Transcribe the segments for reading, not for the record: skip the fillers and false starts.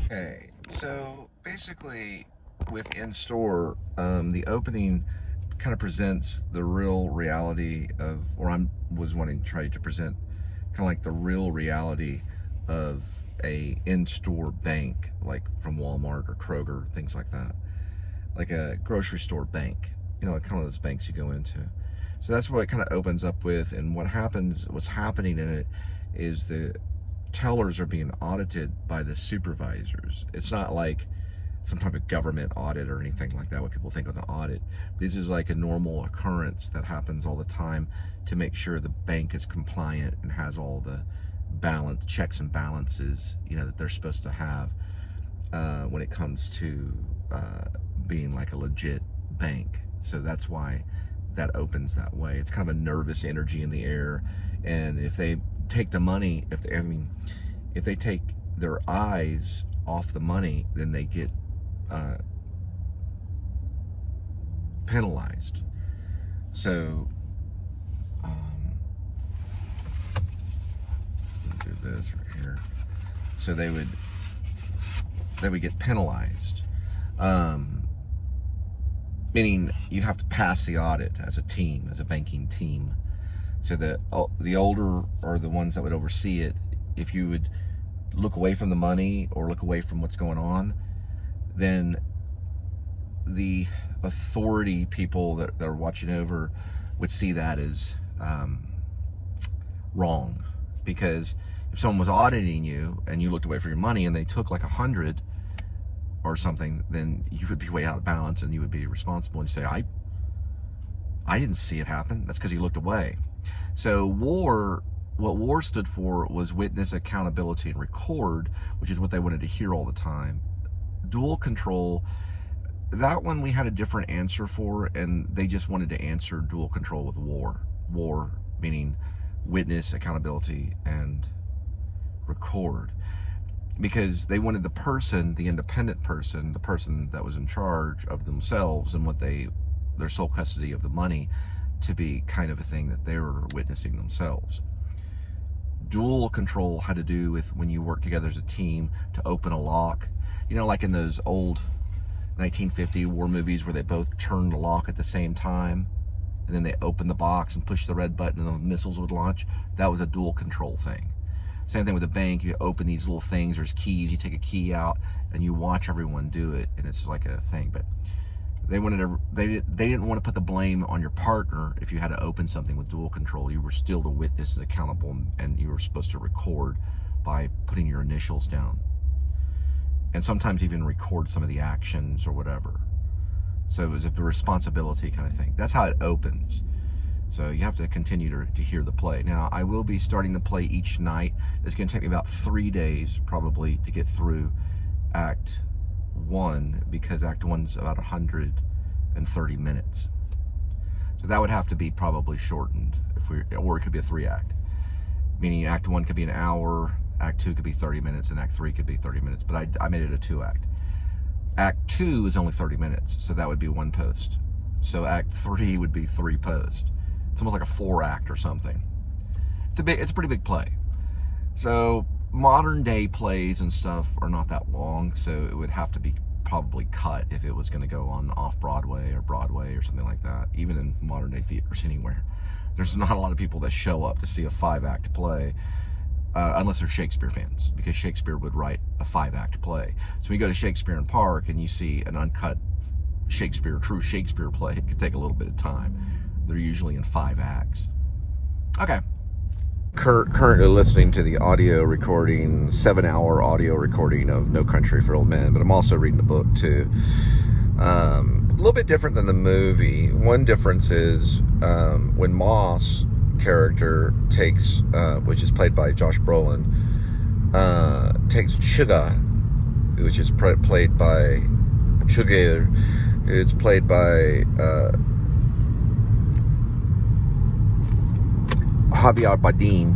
Okay, so basically with in-store, the opening kind of presents the real reality of, or was wanting to try to present kind of like the real reality of a in-store bank, like from Walmart or Kroger, things like that. Like a grocery store bank, you know, kind of those banks you go into. So that's what it kind of opens up with, and what's happening in it is the tellers are being audited by the supervisors. It's not like some type of government audit or anything like that, what people think of an audit. This is like a normal occurrence that happens all the time to make sure the bank is compliant and has all the checks and balances, you know, that they're supposed to have when it comes to being like a legit bank. So that's why that opens that way. It's kind of a nervous energy in the air, and if they take the money, if they take their eyes off the money, then they get penalized. So do this right here. So they would get penalized, meaning you have to pass the audit as a team, as a banking team. So the older are the ones that would oversee it. If you would look away from the money or look away from what's going on, then the authority people that are watching over would see that as wrong. Because if someone was auditing you and you looked away from your money and they took like 100 or something, then you would be way out of balance and you would be responsible, and you say, I didn't see it happen. That's because you looked away. So what WAR stood for was witness, accountability, and record, which is what they wanted to hear all the time. Dual control, that one we had a different answer for, and they just wanted to answer dual control with WAR. WAR meaning witness, accountability, and record. Because they wanted the person, the independent person, the person that was in charge of themselves and their sole custody of the money, to be kind of a thing that they were witnessing themselves. Dual control had to do with when you work together as a team to open a lock. You know, like in those old 1950 war movies where they both turned the lock at the same time, and then they opened the box and pushed the red button and the missiles would launch. That was a dual control thing. Same thing with a bank. You open these little things, there's keys, you take a key out and you watch everyone do it, and it's like a thing. But they didn't want to put the blame on your partner if you had to open something with dual control. You were still to witness and accountable, and you were supposed to record by putting your initials down, and sometimes even record some of the actions or whatever. So it was a responsibility kind of thing. That's how it opens. So you have to continue to hear the play. Now, I will be starting the play each night. It's going to take me about 3 days probably to get through Act 1, because Act 1's about 130 minutes. So that would have to be probably shortened, or it could be a 3-act. Meaning Act 1 could be an hour, Act 2 could be 30 minutes, and Act 3 could be 30 minutes. But I made it a 2-act. Act 2 is only 30 minutes, so that would be 1 post. So Act 3 would be 3 posts. It's almost like a 4-act or something. It's a pretty big play. So modern day plays and stuff are not that long, so it would have to be probably cut if it was going to go on off Broadway or something like that. Even in modern day theaters anywhere, there's not a lot of people that show up to see a 5-act play unless they're Shakespeare fans, because Shakespeare would write a 5-act play. So when you go to Shakespeare in Park and you see an uncut true Shakespeare play, it could take a little bit of time. They're usually in 5 acts. Okay. Currently listening to the audio recording, 7-hour audio recording of No Country for Old Men, but I'm also reading the book too. A little bit different than the movie. One difference is when Moss character takes, which is played by Josh Brolin, takes Sugar, which is played by Sugar. It's played by Javier Bardem.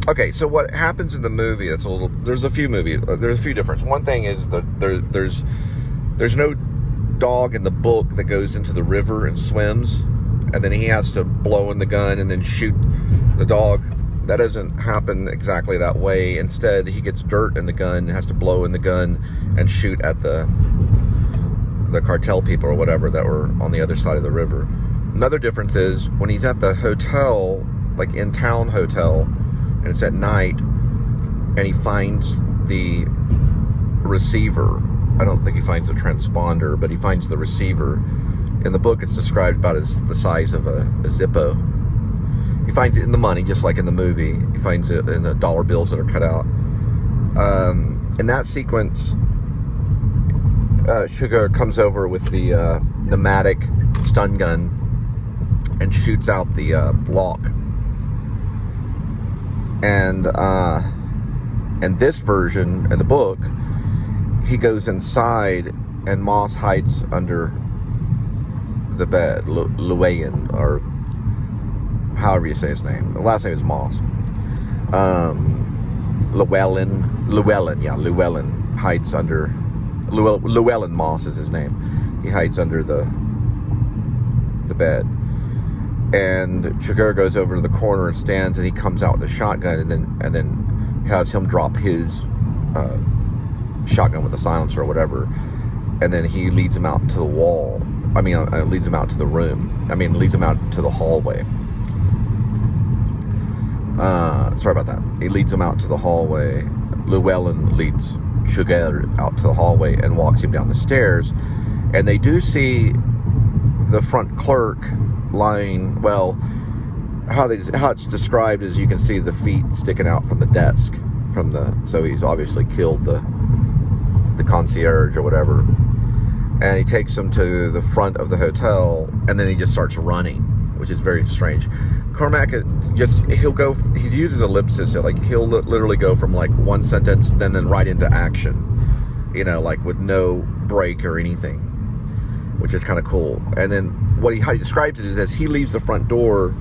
Okay, so what happens in the movie? There's a few differences. One thing is that there's no dog in the book that goes into the river and swims, and then he has to blow in the gun and then shoot the dog that doesn't happen exactly that way. Instead, he gets dirt in the gun, has to blow in the gun and shoot at the cartel people or whatever that were on the other side of the river. Another difference is when he's at the hotel, like in town hotel, and it's at night, and he finds the receiver. I don't think he finds the transponder, but he finds the receiver. In the book, it's described about as the size of a Zippo. He finds it in the money, just like in the movie. He finds it in the dollar bills that are cut out. In that sequence, Sugar comes over with the pneumatic stun gun and shoots out the block. And this version, in the book, he goes inside and Moss hides under the bed. Llewellyn, or however you say his name. The last name is Moss. Llewellyn hides under... Llewellyn Moss is his name. He hides under the bed. And Chigurh goes over to the corner and stands, and he comes out with a shotgun, and then has him drop his shotgun with a silencer or whatever, and then he leads him out into the wall. Leads him out to the room. Leads him out to the hallway. Sorry about that. He leads him out to the hallway. Llewellyn leads Chigurh out to the hallway and walks him down the stairs, and they do see the front clerk lying. Well, how it's described is you can see the feet sticking out from the desk so he's obviously killed the concierge or whatever, and he takes him to the front of the hotel, and then he just starts running, which is very strange. Cormac he uses ellipsis, like he'll literally go from like one sentence then right into action, like with no break or anything, which is kind of cool. And then how he describes it is, as he leaves the front door,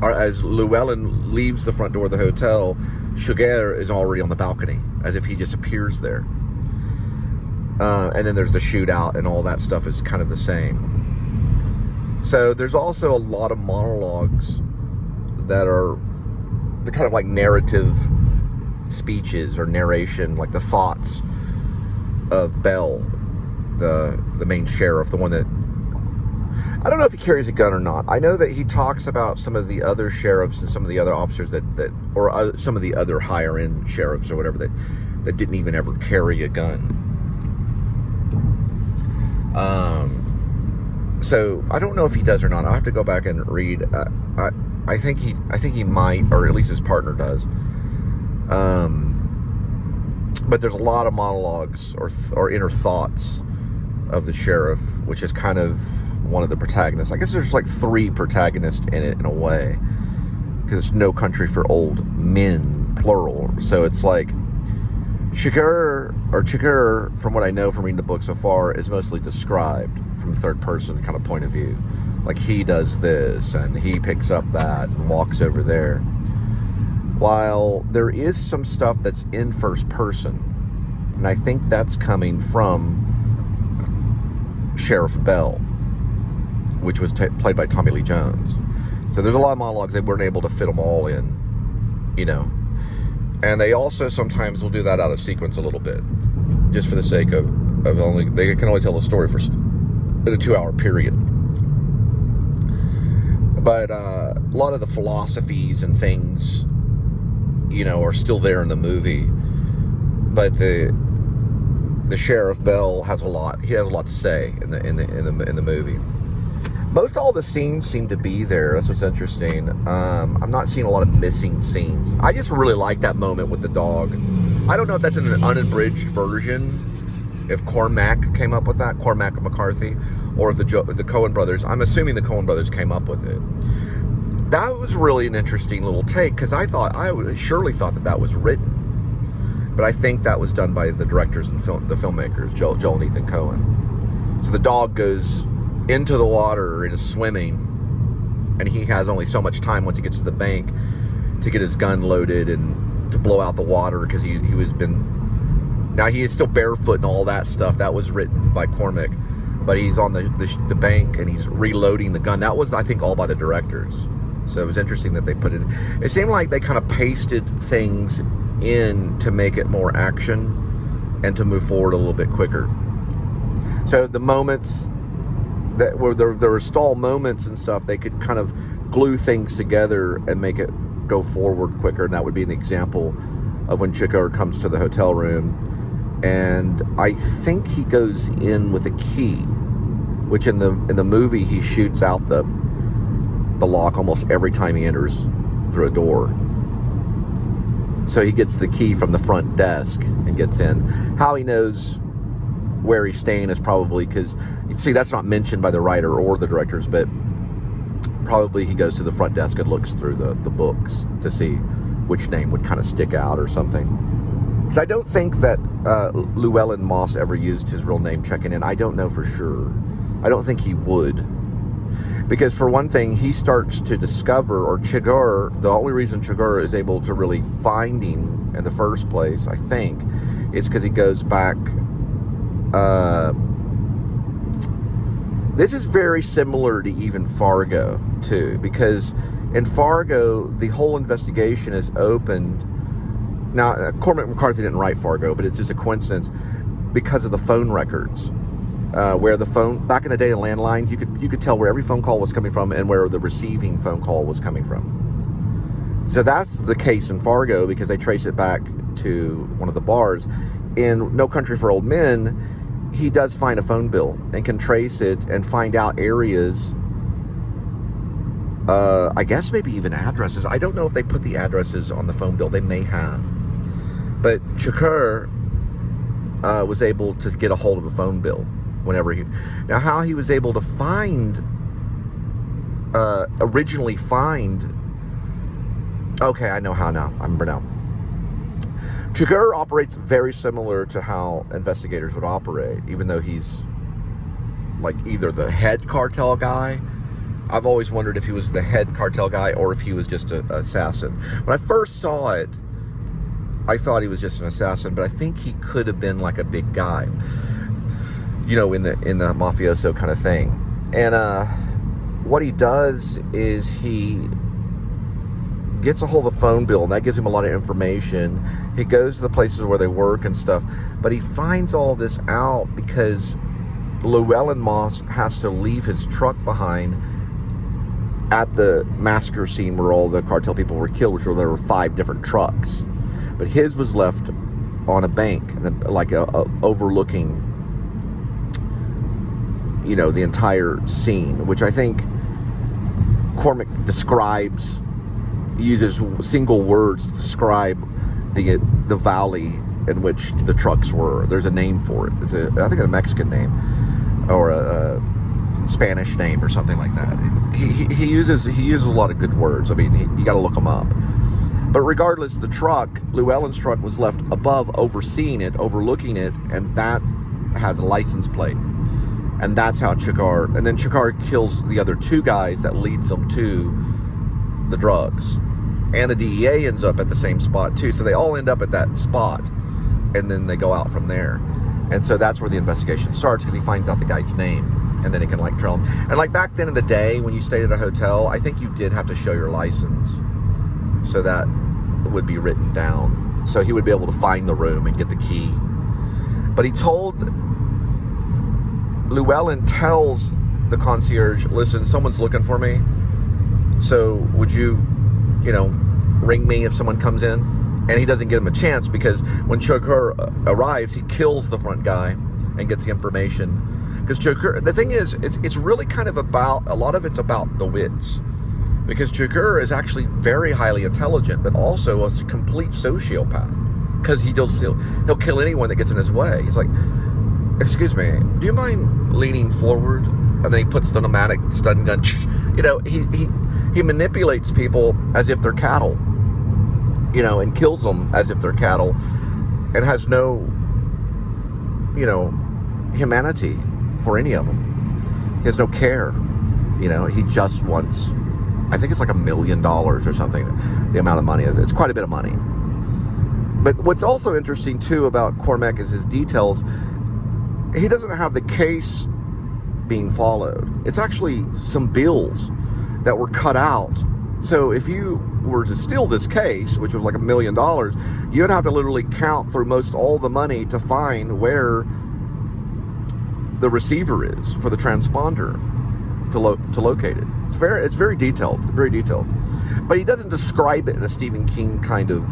as Llewellyn leaves the front door of the hotel, Chigurh is already on the balcony, as if he just appears there. And then there's the shootout, and all that stuff is kind of the same. So there's also a lot of monologues that are the kind of like narrative speeches or narration, like the thoughts of Bell, the main sheriff, the one that, I don't know if he carries a gun or not. I know that he talks about some of the other sheriffs and some of the other officers or some of the other higher end sheriffs or whatever that didn't even ever carry a gun. So I don't know if he does or not. I'll have to go back and read. I think he might, or at least his partner does. But there's a lot of monologues or inner thoughts of the sheriff, which is kind of one of the protagonists. I guess there's like 3 protagonists in it in a way, because it's No Country for Old Men, plural. So it's like Chigurh, from what I know from reading the book so far, is mostly described from a third person kind of point of view. Like he does this and he picks up that and walks over there. While there is some stuff that's in first person, and I think that's coming from Sheriff Bell, which was played by Tommy Lee Jones. So there's a lot of monologues. They weren't able to fit them all in, and they also sometimes will do that out of sequence a little bit, just for the sake of they can only tell the story in a 2-hour period. But a lot of the philosophies and things, are still there in the movie. But the Sheriff Bell has a lot. He has a lot to say in the movie. Most all the scenes seem to be there. That's what's interesting. I'm not seeing a lot of missing scenes. I just really like that moment with the dog. I don't know if that's in an unabridged version, if Cormac came up with that, Cormac McCarthy, or if the Coen brothers. I'm assuming the Coen brothers came up with it. That was really an interesting little take, because I surely thought that was written, but I think that was done by the directors and the filmmakers, Joel and Ethan Coen. So the dog goes into the water and is swimming, and he has only so much time once he gets to the bank to get his gun loaded and to blow out the water, because now he is still barefoot and all that stuff. That was written by Cormac, but he's on the bank and he's reloading the gun. That was, I think, all by the directors. So it was interesting that they put it. It seemed like they kind of pasted things in to make it more action and to move forward a little bit quicker. So the moments that were there were stall moments and stuff, they could kind of glue things together and make it go forward quicker. And that would be an example of when Chigurh comes to the hotel room, and I think he goes in with a key, which in the movie he shoots out the lock almost every time he enters through a door. So he gets the key from the front desk and gets in. How he knows where he's staying is probably because, you see, that's not mentioned by the writer or the directors, but probably he goes to the front desk and looks through the books to see which name would kind of stick out or something. Because I don't think that Llewellyn Moss ever used his real name checking in. I don't know for sure. I don't think he would. Because for one thing, he starts to discover, or Chigurh, the only reason Chigurh is able to really find him in the first place, I think, is because he goes back. This is very similar to even Fargo, too, because in Fargo, the whole investigation is opened. Now, Cormac McCarthy didn't write Fargo, but it's just a coincidence because of the phone records. Where the phone, back in the day, the landlines, you could tell where every phone call was coming from and where the receiving phone call was coming from. So that's the case in Fargo because they trace it back to one of the bars. In No Country for Old Men, he does find a phone bill and can trace it and find out areas, I guess maybe even addresses. I don't know if they put the addresses on the phone bill. They may have. But Chigurh was able to get a hold of a phone bill whenever he... Now, how he was able to originally find... Okay, I know how now. I remember now. Chigurh operates very similar to how investigators would operate, even though he's like either the head cartel guy. I've always wondered if he was the head cartel guy or if he was just an assassin. When I first saw it, I thought he was just an assassin, but I think he could have been like a big guy, you know, in the mafioso kind of thing. And what he does is he gets a hold of the phone bill, and that gives him a lot of information. He goes to the places where they work and stuff, but he finds all this out because Llewellyn Moss has to leave his truck behind at the massacre scene where all the cartel people were killed, which there were 5 different trucks. But his was left on a bank, like overlooking, you know, the entire scene, which I think Cormac describes, uses single words to describe the valley in which the trucks were. There's a name for it. I think a Mexican name or a Spanish name or something like that. He uses a lot of good words. I mean, you got to look them up. But regardless, the truck, Llewellyn's truck, was left above, overseeing it, overlooking it, and that has a license plate. And that's how Chigurh, and then Chigurh kills the other 2 guys that leads them to the drugs. And the DEA ends up at the same spot too. So they all end up at that spot, and then they go out from there. And so that's where the investigation starts, because he finds out the guy's name, and then he can like trail him. And like back then in the day when you stayed at a hotel, I think you did have to show your license. So that would be written down. So he would be able to find the room and get the key. But he told, Llewellyn tells the concierge, listen, someone's looking for me. So would you, ring me if someone comes in? And he doesn't give him a chance, because when Chigurh arrives, he kills the front guy and gets the information. Because Chigurh, the thing is, it's really kind of about, a lot of it's about the wits. Because Chigurh is actually very highly intelligent, but also a complete sociopath. Because he'll kill anyone that gets in his way. He's like, excuse me, do you mind leaning forward? And then he puts the pneumatic stun gun. He manipulates people as if they're cattle, and kills them as if they're cattle, and has no, humanity for any of them. He has no care. He just wants, I think it's like $1 million or something, the amount of money. It's quite a bit of money. But what's also interesting too about Cormac is his details. He doesn't have the case being followed. It's actually some bills that were cut out So if you were to steal this case, which was like $1 million, you'd have to literally count through most all the money to find where the receiver is for the transponder to locate it. It's very detailed, very detailed. But he doesn't describe it in a Stephen King kind of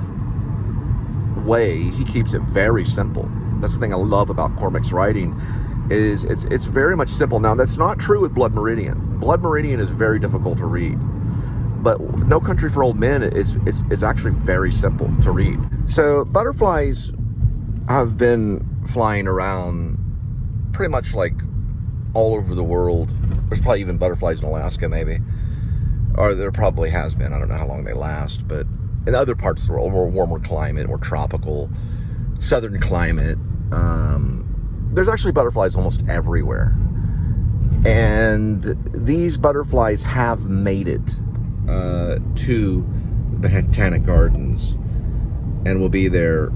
way. He keeps it very simple. That's the thing I love about Cormac's writing, is it's very much simple. Now, that's not true with Blood Meridian. Blood Meridian is very difficult to read. But No Country for Old Men is actually very simple to read. So butterflies have been flying around pretty much like all over the world. There's probably even butterflies in Alaska, maybe. Or there probably has been. I don't know how long they last. But in other parts of the world, more warmer climate, more tropical, southern climate, there's actually butterflies almost everywhere. And these butterflies have made it to the Botanic Gardens and will be there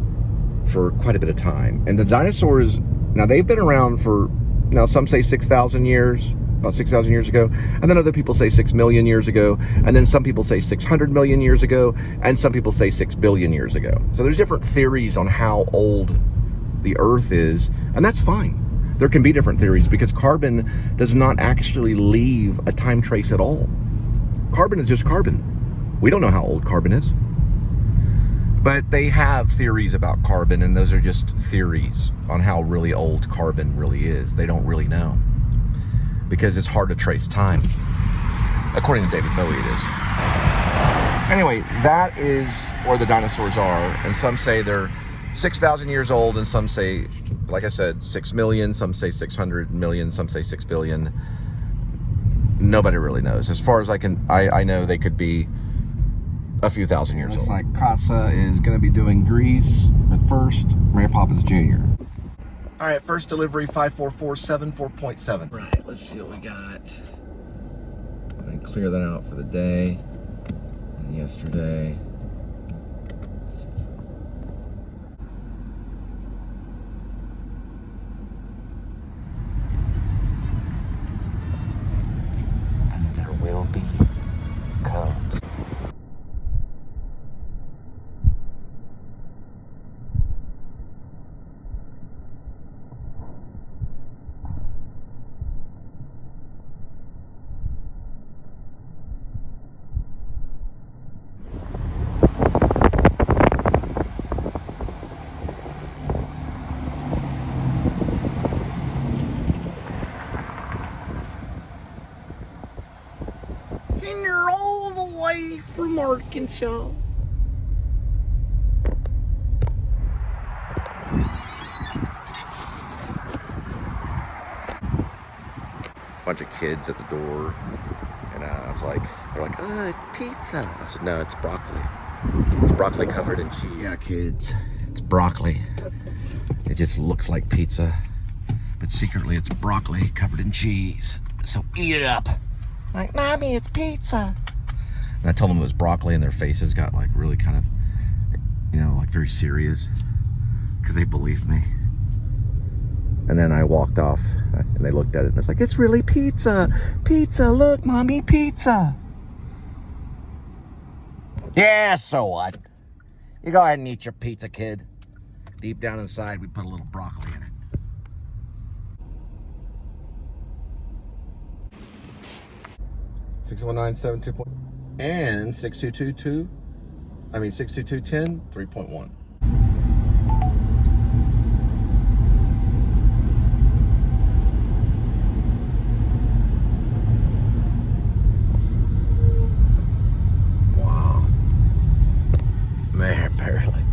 for quite a bit of time. And the dinosaurs, now they've been around for, now some say 6,000 years, about 6,000 years ago, and then other people say 6 million years ago, and then some people say 600 million years ago, and some people say 6 billion years ago. So there's different theories on how old the Earth is, and that's fine. There can be different theories because carbon does not actually leave a time trace at all. Carbon is just carbon. We don't know how old carbon is. But they have theories about carbon, and those are just theories on how really old carbon really is. They don't really know, because it's hard to trace time. According to David Bowie, it is. Anyway, that is where the dinosaurs are, and some say they're 6,000 years old, and some say, like I said, 6 million, some say 600 million, some say 6 billion. Nobody really knows. As far as I know, they could be a few thousand years old. Looks like Casa is going to be doing Grease, but first, Mary Poppins Jr. All right, first delivery 54474.7. Right, let's see what we got. And clear that out for the day. And yesterday. And there will be codes. And you're all the way from Arkansas. Bunch of kids at the door, and I was like, they're like, oh, it's pizza. I said, no, it's broccoli. It's broccoli covered in cheese. Yeah, kids, it's broccoli. It just looks like pizza, but secretly it's broccoli covered in cheese. So eat it up. Like, Mommy, it's pizza. And I told them it was broccoli, and their faces got like really kind of, you know, like very serious, because they believed me. And then I walked off, and they looked at it, and it's like, it's really pizza. Pizza, look, Mommy, pizza. Yeah, so what? You go ahead and eat your pizza, kid. Deep down inside, we put a little broccoli in it. $619-72 and 6222. I mean 62210 3.1. Wow. Man, barely.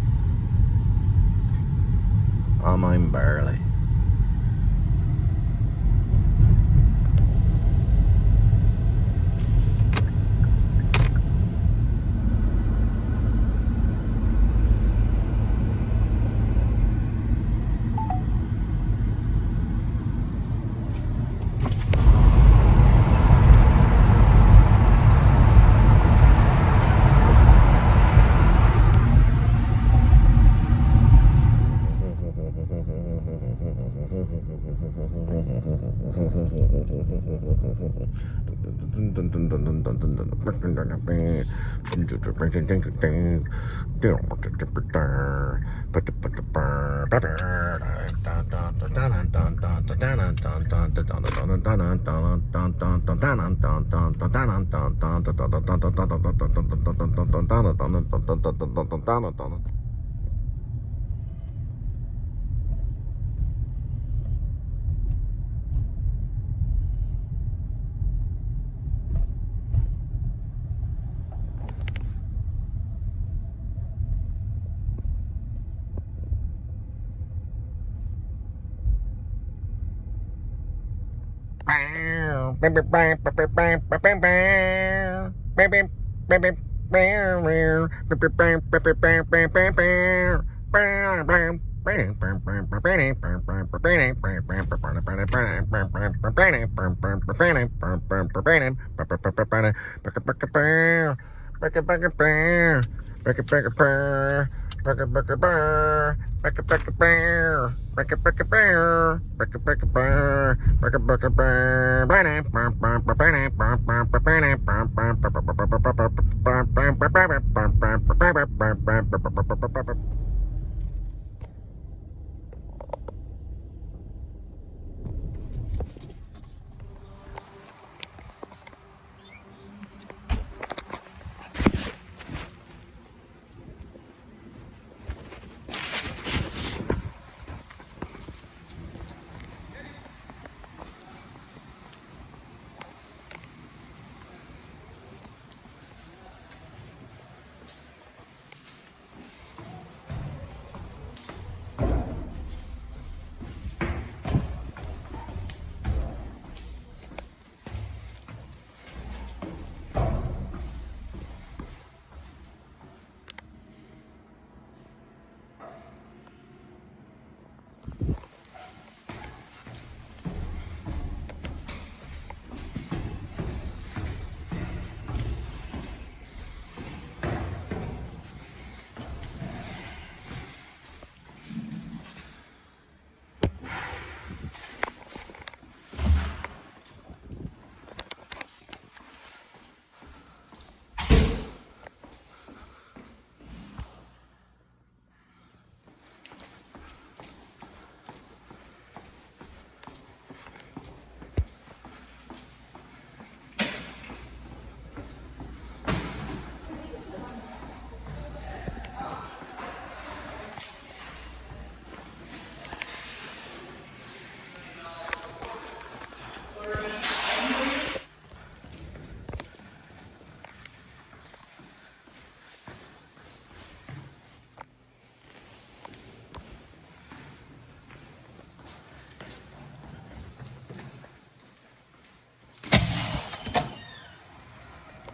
I'm barely.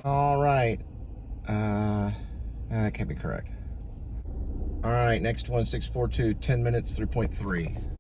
All right. That can't be correct. All right, next one, 642, 10 minutes, 3.3.